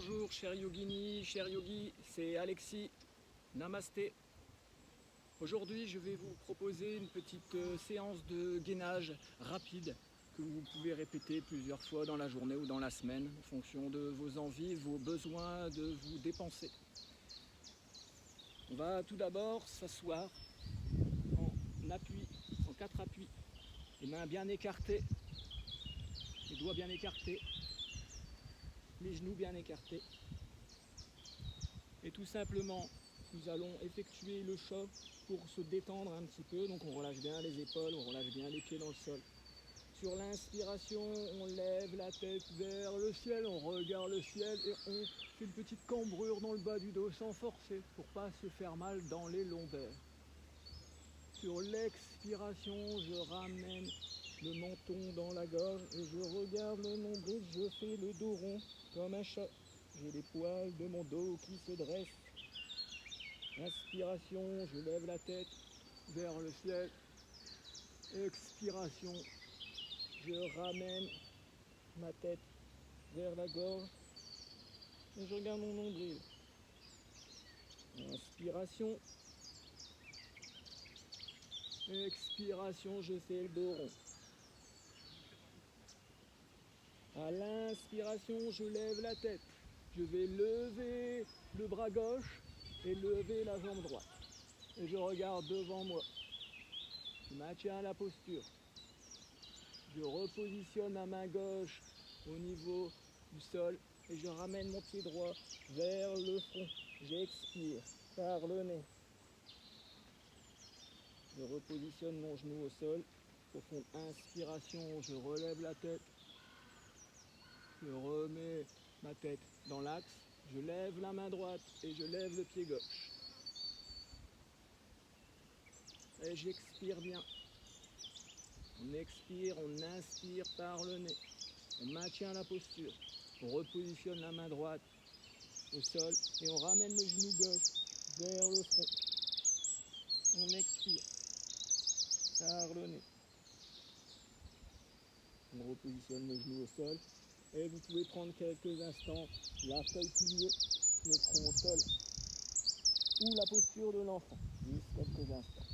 Bonjour cher yogini, cher yogi, c'est Alexis, namasté. Aujourd'hui je vais vous proposer une petite séance de gainage rapide que vous pouvez répéter plusieurs fois dans la journée ou dans la semaine en fonction de vos envies, vos besoins de vous dépenser. On va tout d'abord s'asseoir en appui, en 4 appuis, les mains bien écartées, les doigts bien écartés, les genoux bien écartés. Et tout simplement, nous allons effectuer le choc pour se détendre un petit peu. Donc on relâche bien les épaules, on relâche bien les pieds dans le sol. Sur l'inspiration, on lève la tête vers le ciel, on regarde le ciel et on fait une petite cambrure dans le bas du dos sans forcer pour ne pas se faire mal dans les lombaires. Sur l'expiration, je ramène le menton dans la gorge et je regarde le nombril, je fais le dos rond comme un chat. J'ai les poils de mon dos qui se dressent. Inspiration, je lève la tête vers le ciel. Expiration, je ramène ma tête vers la gorge et je regarde mon nombril. Inspiration. Expiration, je fais le dos rond. À l'inspiration, je lève la tête. Je vais lever le bras gauche et lever la jambe droite. Et je regarde devant moi. Je maintiens la posture. Je repositionne ma main gauche au niveau du sol et je ramène mon pied droit vers le front. J'expire par le nez. Je repositionne mon genou au sol. Profonde inspiration, je relève la tête. Je remets ma tête dans l'axe. Je lève la main droite et je lève le pied gauche. Et j'expire bien. On expire, on inspire par le nez. On maintient la posture. On repositionne la main droite au sol et on ramène le genou gauche vers le front. On expire par le nez. On repositionne le genou au sol et vous pouvez prendre quelques instants la feuille pliée, le front au sol ou la posture de l'enfant. Juste quelques instants.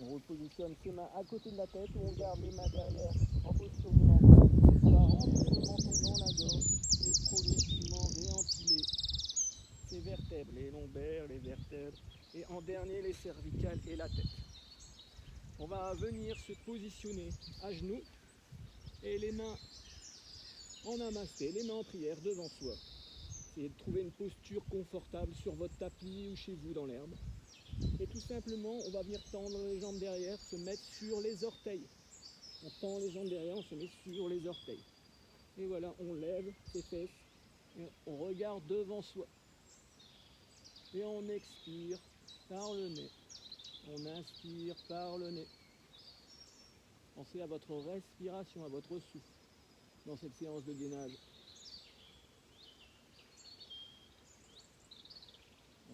On repositionne ses mains à côté de la tête ou on garde les mains derrière en posture de l'enfant. On va rentrer le menton dans la gorge et progressivement réempiler ses vertèbres, les lombaires, les vertèbres et en dernier les cervicales et la tête. On va venir se positionner à genoux et les mains en namasté, les mains en prière devant soi. Essayez de trouver une posture confortable sur votre tapis ou chez vous dans l'herbe. Et tout simplement, on va venir tendre les jambes derrière, se mettre sur les orteils. On tend les jambes derrière, on se met sur les orteils. Et voilà, on lève ses fesses et on regarde devant soi. Et on expire par le nez. On inspire par le nez. Pensez à votre respiration, à votre souffle dans cette séance de gainage.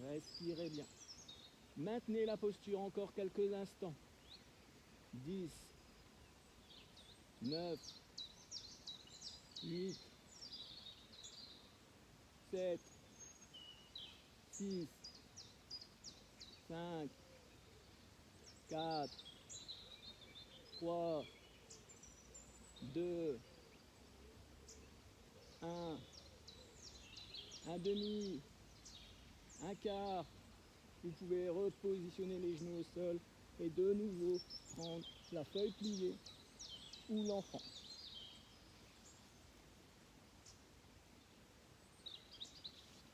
Respirez bien. Maintenez la posture encore quelques instants. 10, 9, 8, 7, 6, 5, 4, 3, 2, 1, un demi, un quart. Vous pouvez repositionner les genoux au sol et de nouveau prendre la feuille pliée ou l'enfant.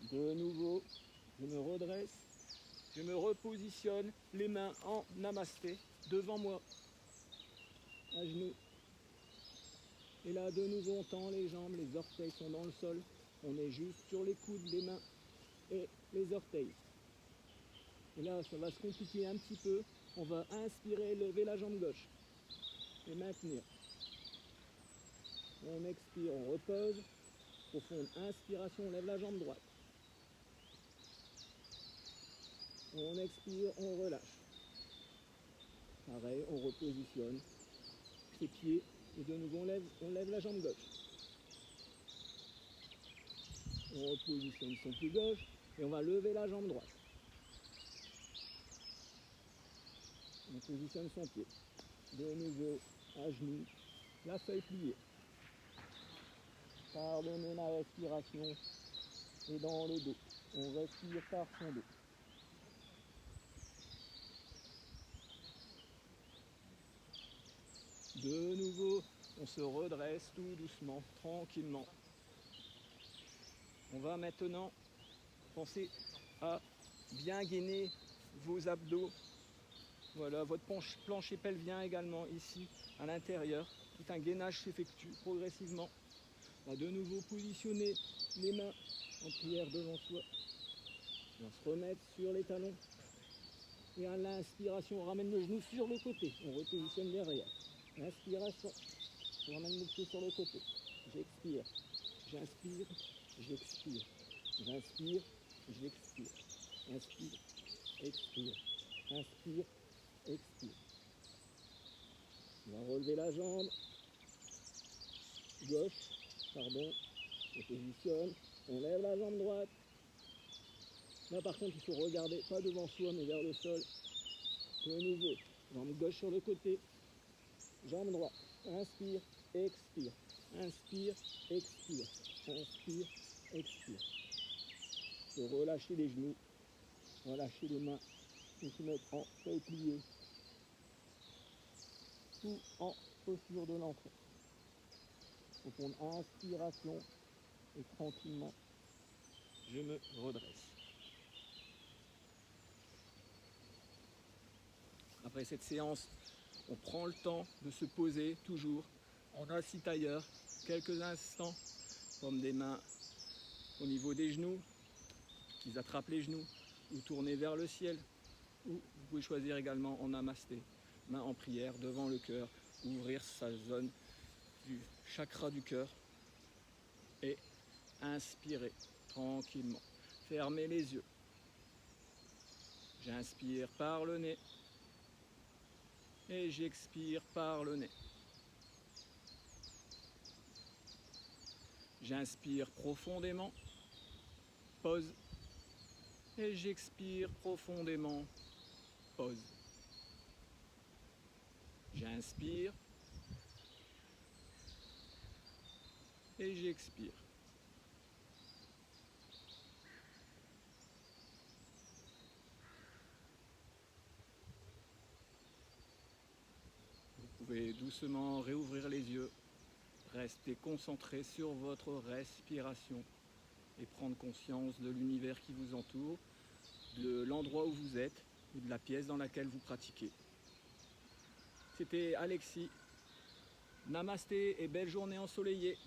De nouveau, je me redresse, je me repositionne, les mains en namasté devant moi, à genoux. Et là, de nouveau, on tend les jambes, les orteils sont dans le sol. On est juste sur les coudes, les mains et les orteils. Et là, ça va se compliquer un petit peu. On va inspirer, lever la jambe gauche et maintenir. On expire, on repose. Profonde inspiration, on lève la jambe droite. On expire, on relâche. Pareil, on repositionne ses pieds et de nouveau on lève la jambe gauche. On repositionne son pied gauche et on va lever la jambe droite. On positionne son pied. De nouveau à genoux, la feuille pliée. Pardonnez ma respiration et dans le dos. On respire par son dos. De nouveau, on se redresse tout doucement, tranquillement. On va maintenant penser à bien gainer vos abdos. Voilà, votre plancher pelvien également ici à l'intérieur. Tout un gainage s'effectue progressivement. On va de nouveau positionner les mains en prière devant soi. On va se remettre sur les talons. Et à l'inspiration, on ramène le genou sur le côté. On repositionne derrière. Inspiration, je ramène le pied sur le côté. J'expire, j'inspire, j'expire. J'inspire, j'expire. Inspire, expire. Inspire, expire. On va relever la jambe gauche, pardon. On positionne, on lève la jambe droite. Là par contre il faut regarder pas devant soi mais vers le sol. De nouveau, jambe gauche sur le côté, jambe droite. Inspire, expire. Inspire, expire. Inspire, expire. Il faut relâcher les genoux, relâcher les mains et se mettre en feuille pliée. Tout en posture de l'enfant. Profonde inspiration et tranquillement, je me redresse. Après cette séance, on prend le temps de se poser toujours en assis tailleur, quelques instants, comme des mains au niveau des genoux, qu'ils attrapent les genoux, ou tourner vers le ciel, ou vous pouvez choisir également en namasté, main en prière devant le cœur, ouvrir sa zone du chakra du cœur et inspirer tranquillement. Fermez les yeux. J'inspire par le nez et j'expire par le nez. J'inspire profondément, pause, et j'expire profondément, pause. J'inspire et j'expire. Vous pouvez doucement réouvrir les yeux, rester concentré sur votre respiration et prendre conscience de l'univers qui vous entoure, de l'endroit où vous êtes ou de la pièce dans laquelle vous pratiquez. C'était Alexis. Namasté et belle journée ensoleillée.